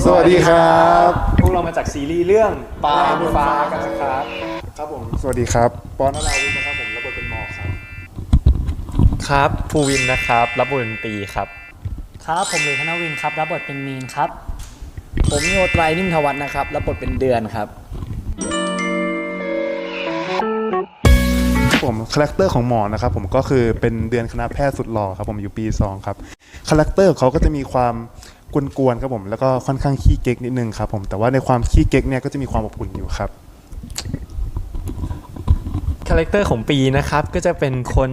สวัสดีครับพวกเรามาจากซีรีส์เรื่องปลาบนฟ้ากันนะครับครับผมสวัสดีครับปอนนราวิทย์นะครับผมรับบทเป็นหมอกครับครับภูวินนะครับรับบทเป็นตีครับครับผมหลุยส์ธนวินครับรับบทเป็นมีนครับผมโยไตรนิ่มทวัฒน์นะครับรับบทเป็นเดือนครับผมคาแรคเตอร์ของหมอนะครับผมก็คือเป็นเดือนคณะแพทย์สุดหล่อครับผมอยู่ปี2ครับคาแรคเตอร์เขาก็จะมีความกวนๆครับผมแล้วก็ค่อนข้างขี้เก๊กนิดนึงครับผมแต่ว่าในความขี้เก๊กเนี่ยก็จะมีความอบอุ่นอยู่ครับคาแรคเตอร์ของปีนะครับก็จะเป็นคน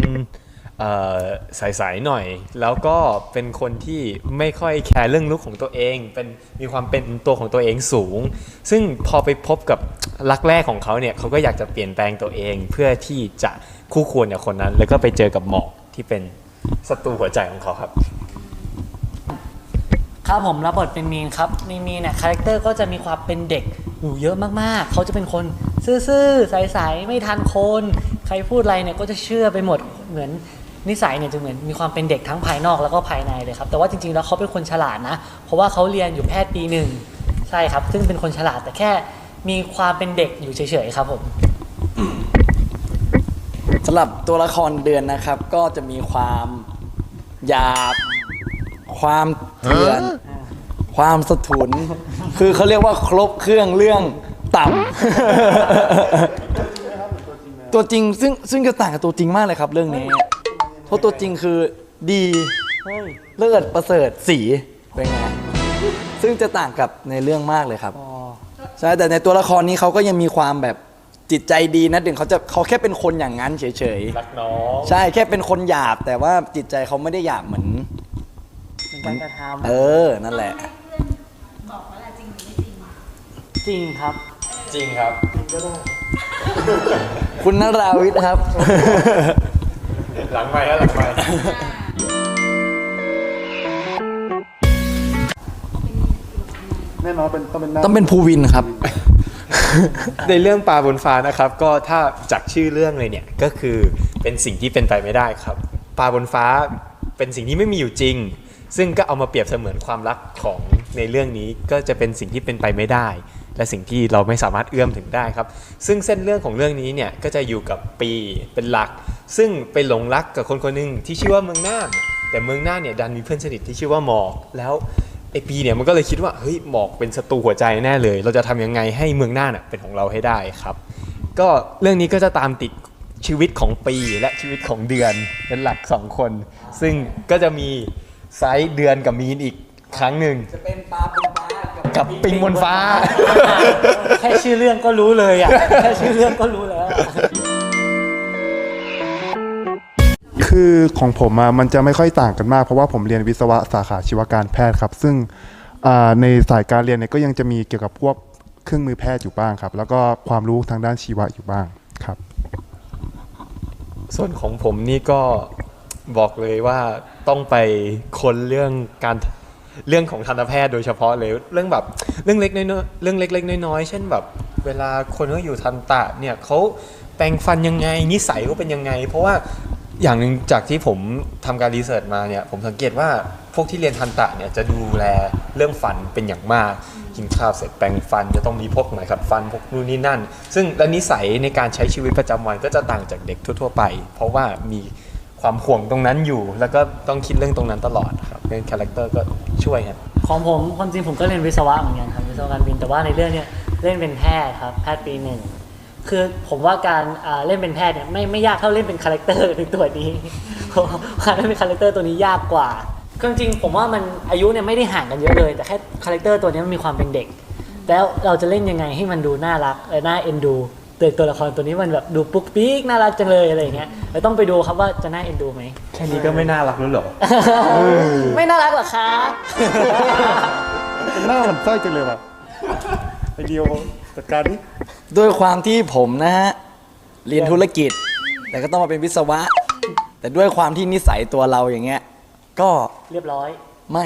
ใสๆหน่อยแล้วก็เป็นคนที่ไม่ค่อยแคร์เรื่องลุคของตัวเองมีความเป็นตัวของตัวเองสูงซึ่งพอไปพบกับรักแรกของเขาเนี่ยเขาก็อยากจะเปลี่ยนแปลงตัวเองเพื่อที่จะคู่ควรกับคนนั้นแล้วก็ไปเจอกับหมอกที่เป็นศัตรูหัวใจของเขาครับครับผมรับบทเป็นมีนครับมีนเนี่ยคาแรคเตอร์ก็จะมีความเป็นเด็กอยู่เยอะมากๆเขาจะเป็นคนซื่อๆใสๆไม่ทันคนใครพูดอะไรเนี่ยก็จะเชื่อไปหมดเหมือนนิสัยเนี่ยจะเหมือนมีความเป็นเด็กทั้งภายนอกแล้วก็ภายในเลยครับแต่ว่าจริงๆแล้วเขาเป็นคนฉลาดนะเพราะว่าเขาเรียนอยู่แพทย์ปี1ใช่ครับซึ่งเป็นคนฉลาดแต่แค่มีความเป็นเด็กอยู่เฉยๆครับผมสำหรับตัวละครเดือนนะครับก็จะมีความหยาบความเถื่อนความสะทุนคือเขาเรียกว่าครบเครื่องเรื่องต่ำตัวจริงซึ่งก็ต่างกับตัวจริงมากเลยครับเรื่องนี้เพราะตัวจริงคือดีเลิศประเสริฐสีเป็นไงซึ่งจะต่างกับในเรื่องมากเลยครับใช่แต่ในตัวละครนี้เขาก็ยังมีความแบบจิตใจดีนะถึงเขาแค่เป็นคนอย่างนั้นเฉยๆรักน้องใช่แค่เป็นคนหยาบแต่ว่าจิตใจเขาไม่ได้หยาบเหมือนการกระทำนั่นแหละบอกว่าจริงหรือไม่จริงจริงครับจริงครับก็ได้คุณนราวิทย์ครับหลังไมค์หลังไมค์แน่นอนต้องเป็นภูวินครับในเรื่องปลาบนฟ้านะครับก็ถ้าจากชื่อเรื่องเลยเนี่ยก็คือเป็นสิ่งที่เป็นไปไม่ได้ครับปลาบนฟ้าเป็นสิ่งที่ไม่มีอยู่จริงซึ่งก็เอามาเปรียบเสมือนความรักของในเรื่องนี้ก็จะเป็นสิ่งที่เป็นไปไม่ได้และสิ่งที่เราไม่สามารถเอื้อมถึงได้ครับซึ่งเส้นเรื่องของเรื่องนี้เนี่ยก็จะอยู่กับปีเป็นหลักซึ่งไปหลงรักกับคนคนหนึ่งที่ชื่อว่าเมืองน่านแต่เมืองน่านเนี่ยดันมีเพื่อนสนิทที่ชื่อว่าหมอกแล้วไอปีเนี่ยมันก็เลยคิดว่าเฮ้ยหมอกเป็นศัตรูหัวใจแน่เลยเราจะทำยังไงให้เมืองน่านเป็นของเราให้ได้ครับก็เรื่องนี้ก็จะตามติดชีวิตของปีและชีวิตของเดือนเป็นหลัก2คนซึ่งก็จะมีไซส์เดือนกับมีนอีกครั้งหนึ่งจะเป็นปลาบนฟ้ากับปิงบนฟ้าแค่ชื่อเรื่องก็รู้เลยอ่ะแค่ชื่อเรื่องก็รู้แล้วคือของผมมันจะไม่ค่อยต่างกันมากเพราะว่าผมเรียนวิศวะสาขาชีวการแพทย์ครับซึ่งในสายการเรียนเนี่ยก็ยังจะมีเกี่ยวกับพวกเครื่องมือแพทย์อยู่บ้างครับแล้วก็ความรู้ทางด้านชีวะอยู่บ้างครับส่วนของผมนี่ก็บอกเลยว่าต้องไปค้นเรื่องของทันตแพทย์โดยเฉพาะเลยเรื่องแบบเรื่องเล็กน้อยเช่นแบบเวลาคนเขาอยู่ทันตะเนี่ยเขาแปรงฟันยังไงนิสัยเขาเป็นยังไงเพราะว่าอย่างหนึ่งจากที่ผมทำการรีเสิร์ชมาเนี่ยผมสังเกตว่าพวกที่เรียนทันตะเนี่ยจะดูแลเรื่องฟันเป็นอย่างมากกินข้าวเสร็จแปรงฟันจะต้องมีพวกไหมขัดฟันพวกนู่นนี่นั่นซึ่งและนิสัยในการใช้ชีวิตประจำวันก็จะต่างจากเด็กทั่วๆไปเพราะว่ามีความห่วงตรงนั้นอยู่แล้วก็ต้องคิดเรื่องตรงนั้นตลอดครับเป็นคาแรคเตอร์ก็ช่วยครับของผมความจริงผมก็เรียนวิศวะเหมือนกันครับวิศวะการบินแต่ว่าในเรื่องเนี้ยเล่นเป็นแพทย์ครับแพทย์ปี1คือผมว่าการเล่นเป็นแพทย์เนี่ยไม่ยากเท่าเล่นเป็นคาแรคเตอร์ในตัวนี้การเล่นเป็นคาแรคเตอร์ตัวนี้ยากกว่าจริงๆผมว่ามันอายุเนี่ยไม่ได้ห่างกันเยอะเลยแต่แค่คาแรคเตอร์ตัวนี้มันมีความเป็นเด็กแล้วเราจะเล่นยังไงให้มันดูน่ารักและน่าเอ็นดูตัวละครตัวนี้มันแบบดูปุ๊กปิ๊กน่ารักจังเลยอะไรอย่างเงี้ยเราต้องไปดูครับว่าจะน่าเอ็นดูไหมแค่นี้ก็ไม่น่ารักแล้วหรอ ไม่น่ารักหรอคะเป็นหน้ามันไส้จังเลยว่ะไอเดียวจัดการดิด้วยความที่ผมนะฮะเรียนธุรกิจแต่ก็ต้องมาเป็นวิศวะแต่ด้วยความที่นิสัยตัวเราอย่างเงี้ยก็เรียบร้อยไม่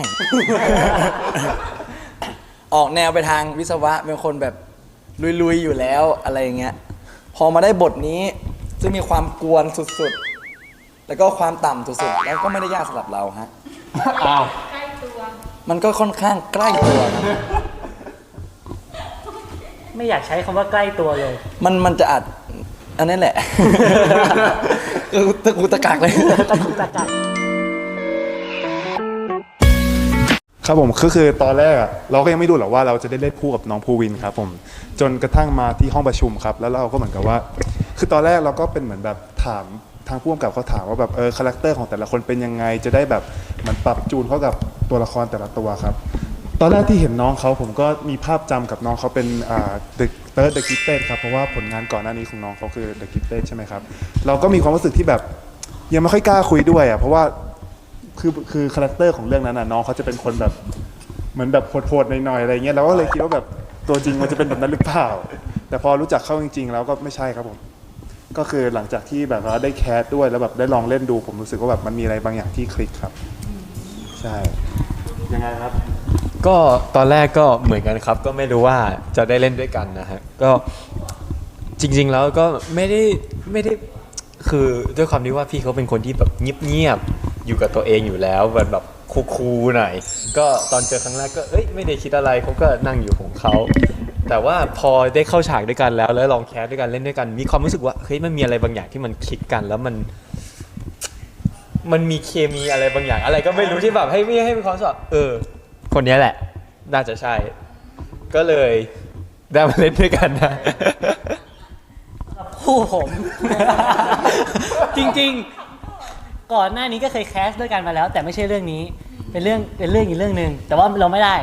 ออกแนวไปทางวิศวะเป็นคนแบบลุยๆอยู่แล้วอะไรอย่างเงี้ยพอมาได้บทนี้ซึ่งมีความกวนสุดๆแล้วก็ความต่ำสุดๆแล้วก็ไม่ได้ยากสำหรับเราฮะใกล้ตัว มันก็ค่อนข้างใกล้ตัวครับ ไม่อยากใช้คำว่าใกล้ตัวเลย มันจะอาจอันนั้นแหละ ตะกูตะกักเลย ตะกุกตะกัก ครับผมคือตอนแรกอะเราก็ยังไม่รู้หรอกว่าเราจะได้เล่นคู่กับน้องภูวินครับผมจนกระทั่งมาที่ห้องประชุมครับแล้วเราก็เหมือนกับว่า คือตอนแรกเราก็เป็นเหมือนแบบถามทางผู้กำกับเขาถามว่าแบบคาแรคเตอร์ของแต่ละคนเป็นยังไงจะได้แบบเหมันปรับจูนเข้ากับตัวละครแต่ละตัวครับตอนแรกที่เห็นน้องเขาผมก็มีภาพจำกับน้องเขาเป็นThe Third The Gifted ครับเพราะว่าผลงานก่อนหน้านี้ของน้องเขาคือ The Gifted ใช่ไหมครับเราก็มีความรู้สึกที่แบบยังไม่ค่อยกล้าคุยด้วยอ่ะเพราะว่าคือคาแรคเตอร์ของเรื่องนั้นน่ะน้องเขาจะเป็นคนแบบเหมือนแบบโหดๆหน่อยๆอะไรเงี้ยเราก็เลยคิดว่าแบบตัวจริงมันจะเป็นแบบนั้นหรือเปล่าแต่พอรู้จักเขาจริงๆแล้วก็ไม่ใช่ครับผมก็คือหลังจากที่แบบว่าได้แคสด้วยแล้วแบบได้ลองเล่นดูผมรู้สึกว่าแบบมันมีอะไรบางอย่างที่คลิกครับใช่ยังไงครับ ก็ตอนแรกก็เหมือนกันครับ ก็ไม่รู้ว่าจะได้เล่นด้วยกันนะฮะก็จริงๆแล้วก็ไม่ได้คือด้วยความที่ว่าพี่เขาเป็นคนที่แบบเงียบๆอยู่กับตัวเองอยู่แล้วแบบคูลๆหน่อยก็ตอนเจอครั้งแรกก็ไม่ได้คิดอะไรเขาก็นั่งอยู่ของเขาแต่ว่าพอได้เข้าฉากด้วยกันแล้วลองแคสด้วยกันเล่นด้วยกันมีความรู้สึกว่าเฮ้ยมันมีอะไรบางอย่างที่มันคลิกกันแล้วมันมีเคมีอะไรบางอย่างอะไรก็ไม่รู้ที่แบบให้มีความรู้สึกว่าคนนี้แหละน่าจะใช่ก็เลยได้มาเล่นด้วยกันนะ คู่ผม จริงๆ ก่อนหน้านี้ก็เคยแคสด้วยกันมาแล้ว แต่ไม่ใช่เรื่องนี้เป็นเรื่องอีกเรื่องหนึ่งแต่ว่าเราไม่ได้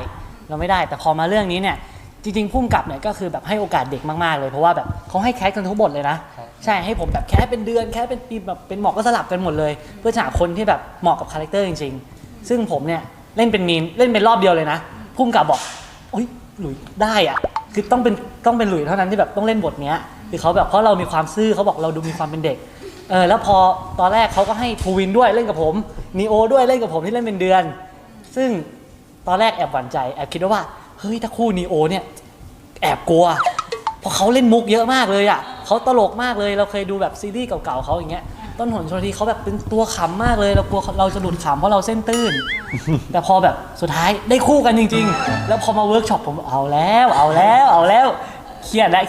แต่พอมาเรื่องนี้เนี่ยจริงๆพุ่มกับเนี่ยก็คือแบบให้โอกาสเด็กมากๆเลยเพราะว่าแบบเขาให้แคสกันทุกบทเลยนะใช่ให้ผมแบบแคสเป็นเดือนแคสเป็นปีแบบเป็นหมอกก็สลับกันหมดเลยเพื่อจะหาคนที่แบบเหมาะกับคาแรคเตอร์จริงๆซึ่งผมเนี่ยเล่นเป็นมีมเล่นเป็นรอบเดียวเลยนะพุ่มกับบอกอุ๊ยหลุยได้อะคือต้องเป็นหลุยเท่านั้นที่แบบต้องเล่นบทเนี้ยคือเขาแบบเพราะเรามีความซื่อเขาบอกเราดูมีความเป็นเด็กแล้วพอตอนแรกเขาก็ให้ภูวินด้วยเล่นกับผมนีโอด้วยเล่นกับผมที่เล่นเป็นเดือนซึ่งตอนแรกแอบหวั่นใจแอบคิดว่าเฮ้ยถ้าคู่นีโอเนี่ยแอบกลัวเพราะเขาเล่นมุกเยอะมากเลยอ่ะเขาตลกมากเลยเราเคยดูแบบซีรีส์เก่าๆเขาอย่างเงี้ยต้นหนชลทีเขาแบบเป็นตัวขำมากเลยเรากลัวเราจะหลุดขำเพราะเราเส้นตื้น แต่พอแบบสุดท้ายได้คู่กันจริงๆแล้วพอมาเวิร์กช็อปผมเอาแล้วเครียดแล้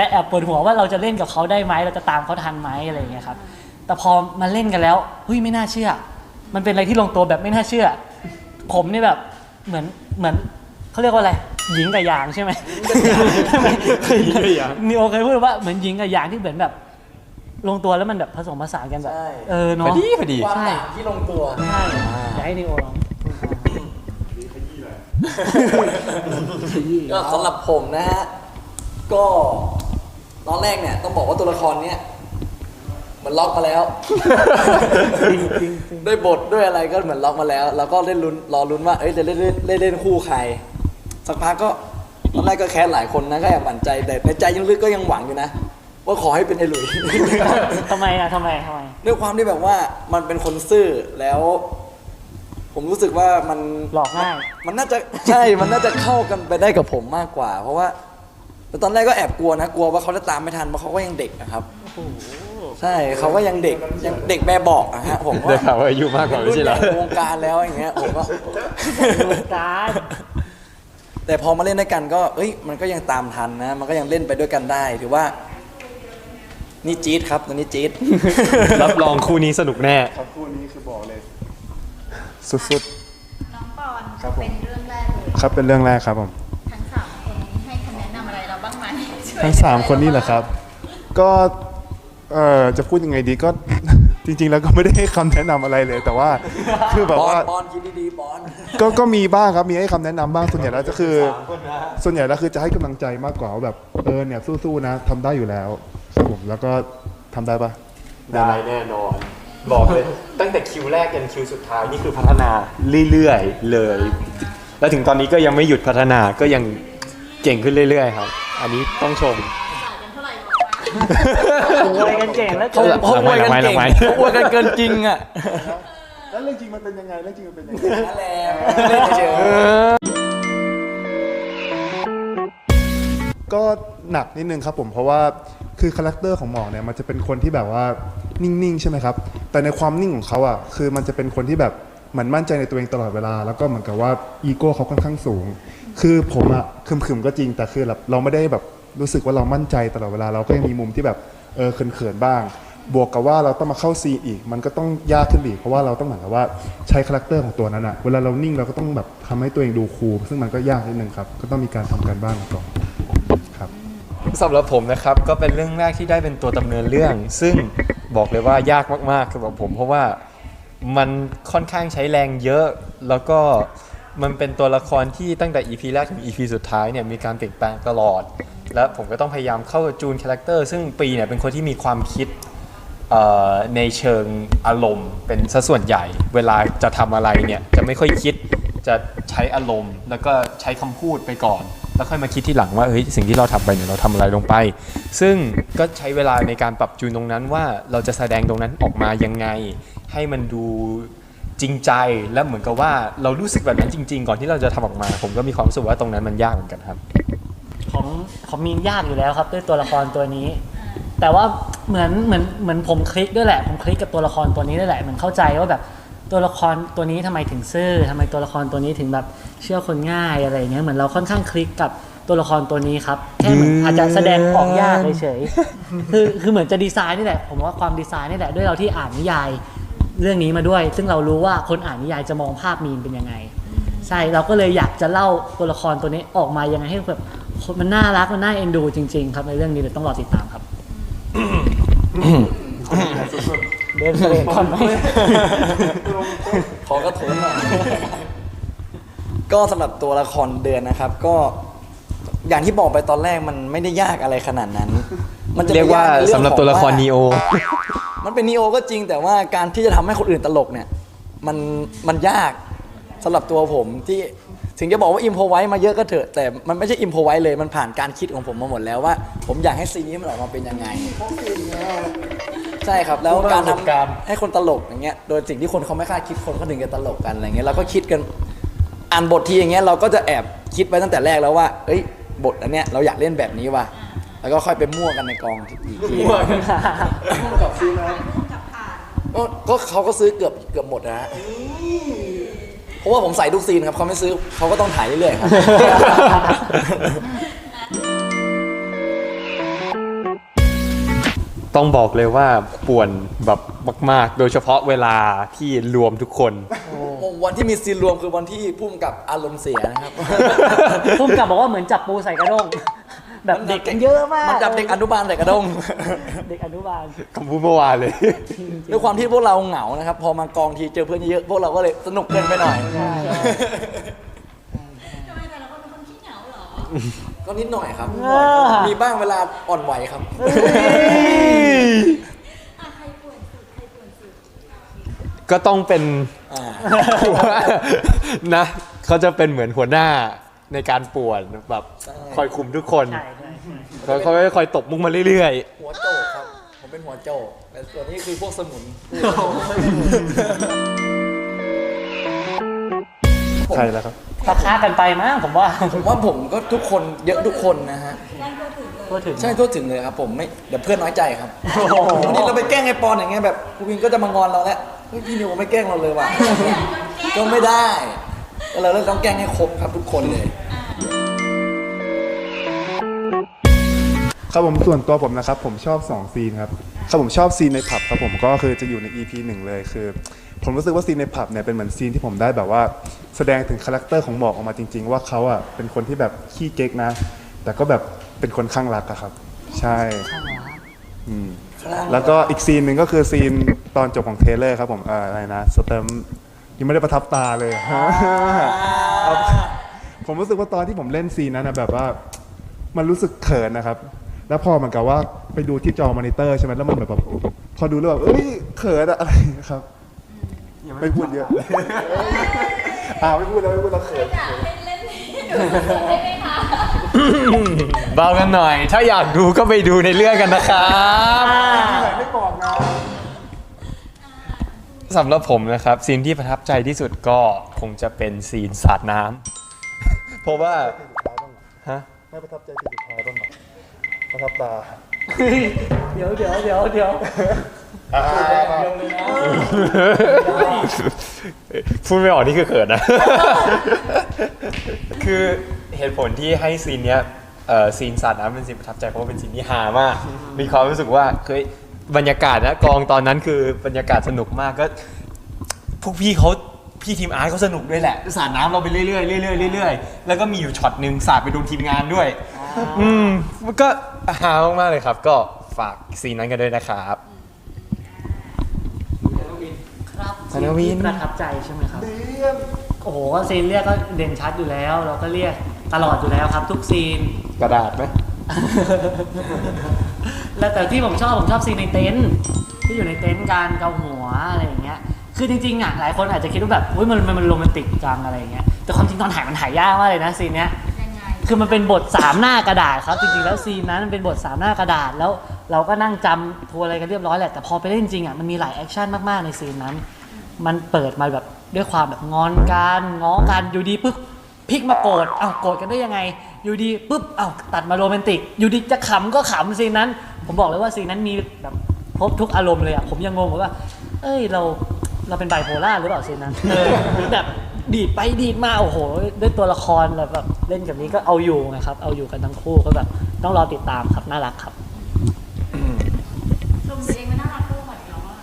วแอบปวดหัวว่าเราจะเล่นกับเขาได้ไหมเราจะตามเขาทันไหมอะไรอย่างเงี้ยครับแต่พอมาเล่นกันแล้วเฮ้ยไม่น่าเชื่อมันเป็นอะไรที่ลงตัวแบบไม่น่าเชื่อผมนี่แบบเหมือนเขาเรียกว่าอะไรหญิงกับหยางใช่ไหมหญิงกับหยางนิโอเคยพูดว่าเหมือนหญิงกับหยางที่เหมือนแบบลงตัวแล้วมันแบบผสมผสานกันแบบเนาะ พอดี ความต่างที่ลงตัว ใช่อยากให้นิโอลอง ก็สำหรับผมนะฮะก็ตอนแรกเนี่ยต้องบอกว่าตัวละครเนี้ยมันล็อกมาแล้ว ด้วยบทด้วยอะไรก็เหมือนล็อกมาแล้วแล้วก็เล่นลุ้นรอลุ้นว่าจะเล่นคู่ใครสักพักก็ตอนแรกก็แคสหลายคนนะก็แอบหวั่นใจแต่ในใจลึกๆก็ยังหวังอยู่นะว่าขอให้เป็นไอ้หลุย ทำไมด้วยความที่แบบว่ามันเป็นคนซื่อแล้ว ผมรู้สึกว่ามัน หลอกง่าย มันน่าจะใช่มันน่าจะเข้ากันไปได้กับผมมากกว่า เพราะว่าแต่ตอนแรกก็แอบกลัวนะกลัวว่าเขาจะตามไม่ทันเพราะเขาก็ยังเด็กนะครับใช่เขาก็ยังเด็กแบบบอกอะฮะผมว่า ได้ข่าวว่าอายุมากกว่าไม่ใช่เหรอ รุ่นใญ่ในวงการแล้วอย่างเงี้ยผมก็ การ แต่พอมาเล่นด้วยกันก็มันก็ยังตามทันนะ มันก็ยังเล่นไปด้วยกันได้ถือว่านี่จี๊ดครับตัวนี้จี๊ด รับรองคู่นี้สนุกแน่ ครับคู่นี้คือบอกเลยสุด น้องปอน ครับผม เป็นเรื่องแรกเลย ๆครับเป็นเรื่องแรกครับผม ทั้งสามคนนี้ให้คำแนะนำอะไรเราบ้างไหมช่วย ทั้ง3คนนี้แหละครับ ก็จะพูดยังไงดีก็ จริงๆแล้วก็ไม่ได้ให้คำแนะนำอะไรเลย แต่ว่าคือแบบว่า บอลคิดดีๆบอล ก็มีบ้างครับมีให้คำแนะนำบ้างส่วนใหญ่แล้วจะคือส่วนใหญ่แล้วคือจะให้กำลังใจมากกว่าว่าแบบเนี่ยสู้ๆนะทำได้อยู่แล้วครับผมแล้วก็ทำได้ปะ ได้แน่นอน บอกเลย ตั้งแต่คิวแรกยันคิวสุดท้ายนี่คือพัฒนาเรื่อยๆเลย แล้วถึงตอนนี้ก็ยังไม่หยุดพัฒนาก็ยังเก่งขึ้นเรื่อยๆครับ อันนี้ต้องชม โวยกันเก่งแล้ว เขา เกิน อวยกันเก่งเขาอวยกันเกินจริงอ่ะ แล้วเรื่องจริงมันเป็นยังไงเรื่องจริงมันเป็นยังไง นั่นแหละเล่นเฉย ก็หนักนิดนึงครับผมเพราะว่าคือคาแรคเตอร์ของหมอเนี่ยมันจะเป็นคนที่แบบว่านิ่งๆใช่ไหมครับแต่ในความนิ่งของเขาอ่ะคือมันจะเป็นคนที่แบบ เหมือนมั่นใจในตัวเองตลอดเวลาแล้วก็เหมือนกับว่าอีโก้เขาค่อนข้างสูง คือผมอะขึมๆก็จริงแต่คือแบบเราไม่ได้แบบรู้สึกว่าเรามั่นใจตลอดเวลาเราก็ยังมีมุมที่แบบเขินๆบ้าง บวกกับว่าเราต้องมาเข้าซีนอีกมันก็ต้องยากขึ้นอีกเพราะว่าเราต้องเหมือนกับว่าใช้คาแรคเตอร์ของตัวนั้นอะเวลาเรานิ่งเราก็ต้องแบบทำให้ตัวเองดูคูลซึ่งมันก็ยากนิดนึงครับก็ต้องมีการทำการบ้านก่อนครับ สำหรับผมนะครับก็เป็นเรื่องแรกที่ได้เป็นตัวดำเนินเรื่อง ซึ่งบอกเลยว่ายากมากๆสำหรับผมเพราะว่ามันค่อนข้างใช้แรงเยอะ แล้วก็มันเป็นตัวละครที่ตั้งแต่ EP แรกถึง EP สุดท้ายเนี่ยมีการเปลี่ยนแปลงตลอด และผมก็ต้องพยายามเข้าจูนคาแรคเตอร์ซึ่งปีเนี่ยเป็นคนที่มีความคิดในเชิงอารมณ์เป็นซะส่วนใหญ่ เวลาจะทำอะไรเนี่ยจะไม่ค่อยคิดจะใช้อารมณ์ แล้วก็ใช้คำพูดไปก่อน แล้วค่อยมาคิดที่หลังว่าเฮ้ยสิ่งที่เราทำไปเนี่ยเราทำอะไรลงไป ซึ่งก็ใช้เวลาในการปรับจูนตรงนั้นว่าเราจะแสดงตรงนั้นออกมายังไง ให้มันดูจริงใจและเหมือนกับว่าเรารู้สึกแบบนั้นจริงๆก่อนที่เราจะทำออกมา ผมก็มีความรู้สึกว่าตรงนั้นมันยากเหมือนกันครับ ของมีนยากอยู่แล้วครับด้วยตัวละครตัวนี้ แต่ว่าเหมือนผมคลิกด้วยแหละผมคลิกกับตัวละครตัวนี้ด้วยแหละเหมือนเข้าใจว่าแบบตัวละครตัวนี้ทำไมถึงซื่อทำไมตัวละครตัวนี้ถึงแบบเชื่อคนง่ายอะไรอย่างเงี้ยเหมือนเราค่อนข้างคลิกกับตัวละครตัวนี้ครับแค่เหมือนอาจจะแสดงออกยากเฉยๆคือเหมือนจะดีไซน์นี่แหละผมว่าความดีไซน์นี่แหละด้วยเราที่อ่านนิยายเรื่องนี้มาด้วย ซึ่งเรารู้ว่าคนอ่านนิยายจะมองภาพมีนเป็นยังไงใช่เราก็เลยอยากจะเล่าตัวละครตัวนี้ออกมายังไงให้แบบมันน่ารักมันน่าเอ็นดูจริงๆครับในเรื่องนี้เดี๋ยวต้องรอติดตามครับเดินเสลก่อนไหม ขอกระทุ้งหน่อยก็สำหรับตัวละครเดือนนะครับ ก็อย่างที่บอกไปตอนแรกมันไม่ได้ยากอะไรขนาดนั้น มันจะ เรียกว่าสำหรับตัวละครนีโอ มันเป็นนีโอก็จริงแต่ว่าการที่จะทำให้คนอื่นตลกเนี่ยมันยากสำหรับตัวผมที่ถึงจะบอกว่าอิมโพไว้มาเยอะก็เถอะแต่มันไม่ใช่อิมโพไว้เลยมันผ่านการคิดของผมมาหมดแล้วว่า ผมอยากให้ซีนนี้มันออกมาเป็นยังไงใช่ครับแล้วการทำให้คนตลกอย่างเงี้ยโดยสิ่งที่คนเขาไม่คาดคิดคนเขาถึงจะตลกกันอะไรเงี้ยเราก็คิดกันอ่านบททีอย่างเงี้ยเราก็จะแอบคิดไว้ตั้งแต่แรกแล้วว่าเอ้ยบทอันเนี้ยเราอยากเล่นแบบนี้ว่ะแล้วก็ค่อยไปมั่วกันในกองอีกทีกับซีนะก็เขาก็ซื้อเกือบหมดนะฮะเพราะว่าผมใส่ทุกซีนครับเขาไม่ซื้อเขาก็ต้องถ่ายเรื่อยๆครับ ต้องบอกเลยว่าป่วนแบบมากๆ โดยเฉพาะเวลาที่รวมทุกคน วันที่มีซีนรวมคือวันที่พุ่มกับอารมณ์เสียนะครับ พุ่มกับบอกว่าเหมือนจับปูใส่กระด้งแบบเด็กกันเยอะมาก มันจับเด็กอนุบาลใส่กระด้ง เด็กอนุบาล คำพูดเมื่อวานเลย ด้วยความที่พวกเราเหงานะครับพอมากองทีเจอเพื่อนเยอะพวกเราก็เลยสนุกเกินไปหน่อย ทำไมแต่ละคนเป็นคนขี้เหงาเหรอ ก็นิดหน่อยครับ มีบ้างเวลาอ่อนไหวครับ ใครป่วนสุดใครป่วนสุด ก็ต้องเป็น อ่า นะเขาจะเป็นเหมือนหัวหน้าในการป่วนแบบคอยคุมทุกคน ใช่ใช่ เขาคอยตบมุกมาเรื่อย หัวโจกครับ ผมเป็นหัวโจกแต่ส่วนนี้คือพวกสมุน ใช่แล้วครับ ปะทะกันไปมั้งผมว่า ผมว่าผมก็ทุกคนเยอะทุกคนนะฮะ แรงตัวถึงเลย พูดถึง ใช่ทั่วถึงเลยครับผมไม่เดี๋ยวเพื่อนน้อยใจครับวันนี้เราไปแกล้งไอ้ปอนอย่างเงี้ยแบบครูวินก็จะมางอนเราแล้วเฮ้ยพี่นิวไม่แกล้งเราเลยว่ะ ก็ไม่ได้เราต้องแกล้งให้ครบครับทุกคนเลย ครับผมส่วนตัวผมนะครับผมชอบ2ซีนครับครับผมชอบซีนในผับครับผมก็คือจะอยู่ใน EP 1เลยคือ ผมรู้สึกว่าซีนในผับเนี่ยเป็นเหมือนซีนที่ผมได้แบบว่าแสดงถึงคาแรคเตอร์ของหมอกออกมาจริงๆว่าเขาอ่ะเป็นคนที่แบบขี้เก๊กนะ แต่ก็แบบเป็นคนข้างรักอะครับ ใช่อืมแล้วก็อีกซีนหนึ่งก็คือซีนตอนจบของเทรลเลอร์ครับผมอะไรนะสเติมยังไม่ได้ประทับตาเลย ผมรู้สึกว่าตอนที่ผมเล่นซีนนั้นนะแบบว่ามันรู้สึกเขินนะครับ แล้วพอเหมือนกับว่าไปดูที่จอมอนิเตอร์ใช่ไหมแล้วมันแบบพอดูแล้วแบบเอ้ยเขินอะอะไรครับไม่พูดเยอะ ไม่พูดแล้วไม่พูดแล้วเขิน อยากเล่นได้ไหมคะ ๆ เบากันหน่อย ถ้าอยากดูก็ไปดูในเรื่องกันนะครับ ไม่บอกนะ สำหรับผมนะครับซีนที่ประทับใจที่สุดก็คงจะเป็นซีนสาดน้ำ เพราะว่าฮะ ไม่ประทับใจซีนสุดท้ายบ้างเหรอประทับตา เดี๋ยว พูดไม่ออกนี่คือเขินนะ คือเหตุผลที่ให้ซีนเนี้ยซีนสาดน้ำเป็นซีนประทับใจเพราะว่าเป็นซีนที่ฮามาก มีความรู้สึกว่าเคยบรรยากาศนะกองตอนนั้นคือบรรยากาศสนุกมากก็พวกพี่ทีมอาร์ตเขาสนุกด้วยแหละสาดน้ำเราไปเรื่อยๆเรื่อยๆแล้วก็มีอยู่ช็อตหนึ่งสาดไปโดนทีมงานด้วยมันก็ฮามากๆเลยครับ ก็ฝากซีนนั้นกันด้วยนะครับ ครับ ธนวิน ประทับใจใช่ไหมครับโอ้โหซีนเรียกก็เด่นชัดอยู่แล้ว เราก็เรียกตลอดอยู่แล้วครับ ทุกซีน กระดาษไหม แล้วแต่ที่ผมชอบซีนในเต็นท์ที่อยู่ในเต็นท์การเกาหัวอะไรอย่างเงี้ยคือจริงๆอ่ะหลายคนอาจจะคิดว่าแบบอุ้ยมันโรแมนติกจังอะไรอย่างเงี้ยแต่ความจริงตอนถ่ายมันถ่ายยากมากเลยนะซีนเนี้ย ยังไง คือมันเป็นบท3หน้ากระดาษครับจริงๆแล้วซีนนั้นมันเป็นบท3หน้ากระดาษแล้วเราก็นั่งจำทัวร์อะไรกันเรียบร้อยแหละแต่พอไปเล่นจริงอ่ะมันมีหลายแอคชั่นมากๆในซีนนั้น มันเปิดมาแบบด้วยความแบบงอนกันง้อกันอยู่ดีปึ๊บพลิกมาโกรธอ้าวโกรธกันได้ยังไงอยู่ดีปึ๊บอ้าวตัดมาโรแมนติกอยู่ดีจะขำก็ขำซีนนั้น ผมบอกเลยว่าซีนนั้นมีแบบครบทุกอารมณ์เลยอ่ะผมยังงงว่าเอ้ยเราเป็นไบโพล่าหรือเปล่าซีนนั้นหรือแบบดีดไปดีดมาโอ้โหด้วยตัวละครแบบเล่นกับนี้ก็เอาอยู่นะครับเอาอยู่กันทั้งคู่ก็แบบต้องรอติดตามครับน่ารักครับ ชมตัวเองไม่น่ารักคู่เหมือนเราอะ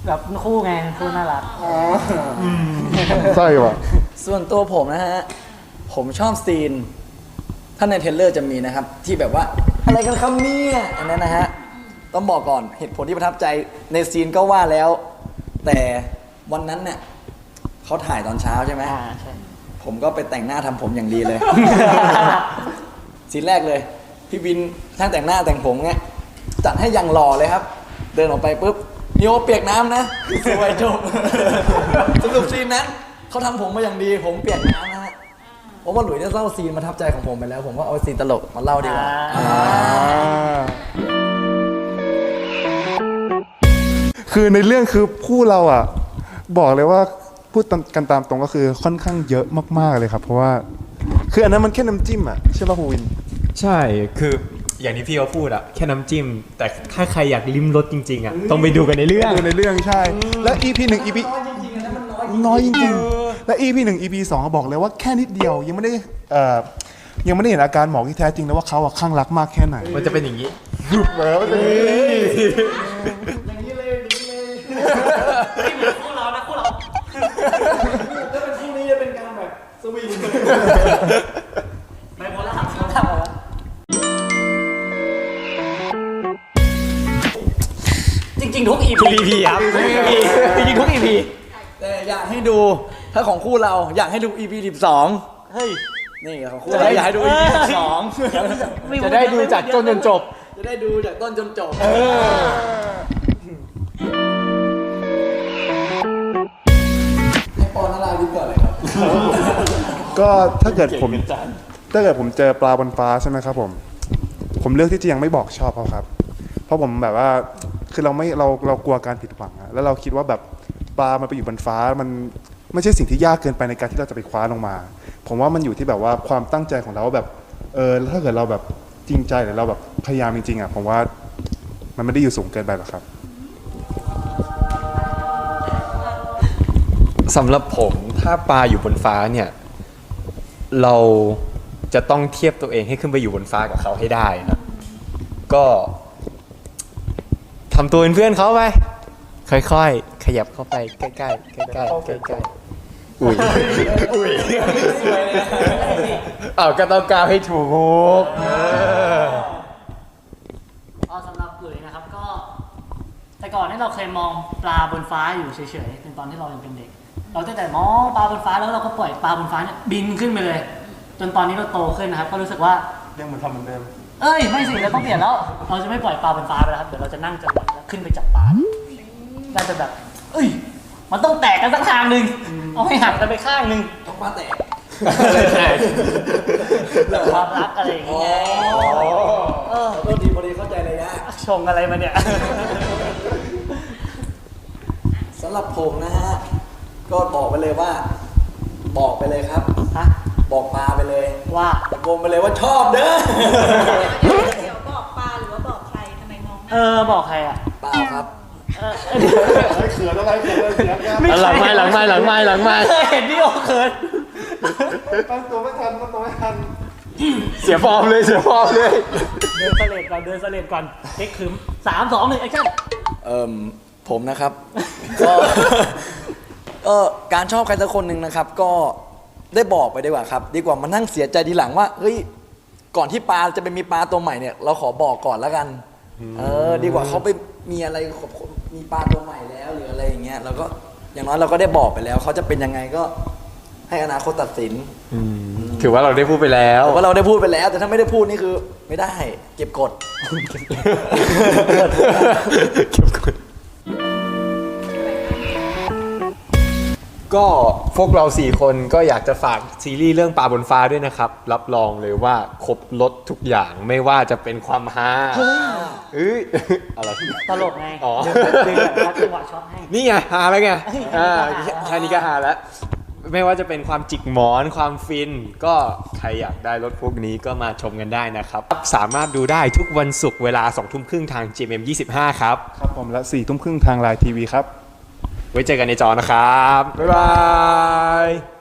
แบบคู่ไงคู่น่ารัก ใช่ว่ะ ส่วนตัวผมนะฮะ ผมชอบซีน ถ้าในเทรลเลอร์จะมีนะครับ ที่แบบว่าอะไรกันครับเนี่ยอันนั้นนะฮะ ต้องบอกก่อนเหตุผลที่ประทับใจในซีนก็ว่าแล้ว แต่วันนั้นเนี่ยเขาถ่ายตอนเช้าใช่ไหม ใช่ ผมก็ไปแต่งหน้าทำผมอย่างดีเลย ซีนแรกเลย พี่วินช่างแต่งหน้าแต่งผมเงี้ยจัดให้อย่างหล่อเลยครับ เดินออกไปปุ๊บนิโอเปียกน้ำนะสวยจบ สรุปซีนนั้นเขาทำผมมาอย่างดี ผมเปียกน้ำนะฮะเพราะว่าหลุยส์ได้เล่าซีนประทับใจของผมไปแล้ว ผมว่าเอาซีนตลกมาเล่าดีกว่า คือในเรื่องคือคู่เราอ่ะ บอกเลยว่าพูดกันตามตรงก็คือค่อนข้างเยอะมากๆเลยครับ เพราะว่าคืออันนั้นมันแค่น้ำจิ้มอ่ะใช่ป่ะภูวิน ใช่คืออย่างที่พี่เขาพูดอะแค่น้ำจิ้ม แต่ถ้าใครอยากลิ้มรสจริงๆอะต้องไปดูกันในเรื่อง ดูในเรื่องใช่ และ EP 1 EP น้อยจริงๆและ EP 1 EP 2บอกเลยว่าแค่นิดเดียวยังไม่ได้เห็นอาการหมอที่แท้จริงแล้วว่าเขาอะข้างรักมากแค่ไหน มันจะเป็นอย่างนี้ คู่เรานะคู่เรา ถ้าเป็นคู่นี้จะเป็นการแบบสวีท ไม่พอแล้วครับจริงๆทุก EP ครับ จริงๆทุก EP แต่อยากให้ดูถ้าของคู่เราอยากให้ดู EP 12 เฮ้ย นี่ของคู่เราอยากให้ดู EP 12 จะได้ดูจากต้นจนจบ จะได้ดูจากต้นจนจบให้ปอนนาราดีกว่าเลยครับ ก็ถ้าเกิดผมเจอปลาบนฟ้าใช่ไหมครับผมเลือกที่จะยังไม่บอกชอบเขาครับ เพราะผมแบบว่าคือเรากลัวการผิดหวังอะแล้วเราคิดว่าแบบปลามันไปอยู่บนฟ้ามันไม่ใช่สิ่งที่ยากเกินไปในการที่เราจะไปคว้าลงมา ผมว่ามันอยู่ที่แบบว่าความตั้งใจของเราว่าแบบถ้าเกิดเราแบบจริงใจหรือเราแบบพยายามจริงๆอะผมว่ามันไม่ได้อยู่สูงเกินไปหรอกครับ สำหรับผมถ้าปลาอยู่บนฟ้าเนี่ย เราจะต้องเทียบตัวเองให้ขึ้นไปอยู่บนฟ้ากับเขาให้ได้นะก็ทำตัวเป็นเพื่อนเขาไป ค่อยๆ ขยับเข้าไปใกล้ๆใกล้ๆใกล้ๆอุ้ยอ้าวก็ต้องกาวให้ถูก ก็สำหรับหลุยส์นะครับก็แต่ก่อนที่เราเคยมองปลาบนฟ้าอยู่เฉยๆในตอนที่เรายังเป็นเด็ก เราแต่มองปลาบนฟ้าแล้วเราก็ปล่อยปลาบนฟ้าเนี่ยบินขึ้นไปเลย จนตอนนี้เราโตขึ้นนะครับ ก็รู้สึกว่ายังเหมือนทำเหมือนเดิมเอ้ยไม่สิเราต้องเปลี่ยนแล้วเราจะไม่ปล่อยปลาบนฟ้าไปแล้วครับเดี๋ยวเราจะนั่งจรวดแล้วขึ้นไปจับปลาน่าจะแบบเอ้ยมันต้องแตกกันสักทางหนึ่งเอาให้หักกันไปข้างหนึ่ง ต้องปลาแตก แบบความรักอะไรอย่างเงี้ย โทษทีพอดีเข้าใจเลยนะ ชงอะไรมาเนี่ย สำหรับผมนะฮะ ก็บอกไปเลยว่า บอกไปเลยครับ ฮะ บอกปลาไปเลย ว่า ตะโกนไปเลยว่าชอบเด้อ เดี๋ยวบอกปลาหรือว่าบอกใครทำไมมองหน้า บอกใครอ่ะ เปล่าครับ เอ เขินอะไรเขินอะไรเสียงกัน หลังไม้ เคยเห็นพี่โอเขิน ตั้งตัวไม่ทันตั้งตัวไม่ทัน เสียฟอร์มเลย เดินเสลดก่อนเทคคืม3 2 1แอคชั่น ผมนะครับ ก็การชอบใครสักคนหนึ่งนะครับ ก็ได้บอกไปดีกว่าครับ ดีกว่ามานั่งเสียใจทีหลังว่าเฮ้ยก่อนที่ปลาจะไปมีปลาตัวใหม่เนี่ยเราขอบอกก่อนแล้วกันดีกว่าเขาไปมีอะไรมีปลาตัวใหม่แล้วหรืออะไรอย่างเงี้ยเราก็อย่างน้อยเราก็ได้บอกไปแล้วเขาจะเป็นยังไงก็ให้อนาคตตัดสิน ถือว่าเราได้พูดไปแล้ว แต่ว่าเราได้พูดไปแล้ว แต่ถ้าไม่ได้พูดนี่คือไม่ได้เก็บกด ก็พวกเรา4คนก็อยากจะฝากซีรีส์เรื่องปลาบนฟ้าด้วยนะครับ รับรองเลยว่าครบรสทุกอย่างไม่ว่าจะเป็นความฮาอะไร ตลกไง อ๋อ ดึงแบบจังหวะช็อตให้ นี่ไงฮาแล้วไง เฮ้ย แค่นี้ก็ฮาแล้ว ไม่ว่าจะเป็นความจิกหมอนความฟิน ก็ใครอยากได้รถพวกนี้ก็มาชมกันได้นะครับ สามารถดูได้ทุกวันศุกร์เวลา 20:30 ทาง GMM25 ครับ ครับผมและ4 ทุ่มครึ่งทางไลน์ทีวีครับ ไว้เจอกันในจอนะครับ บ๊ายบาย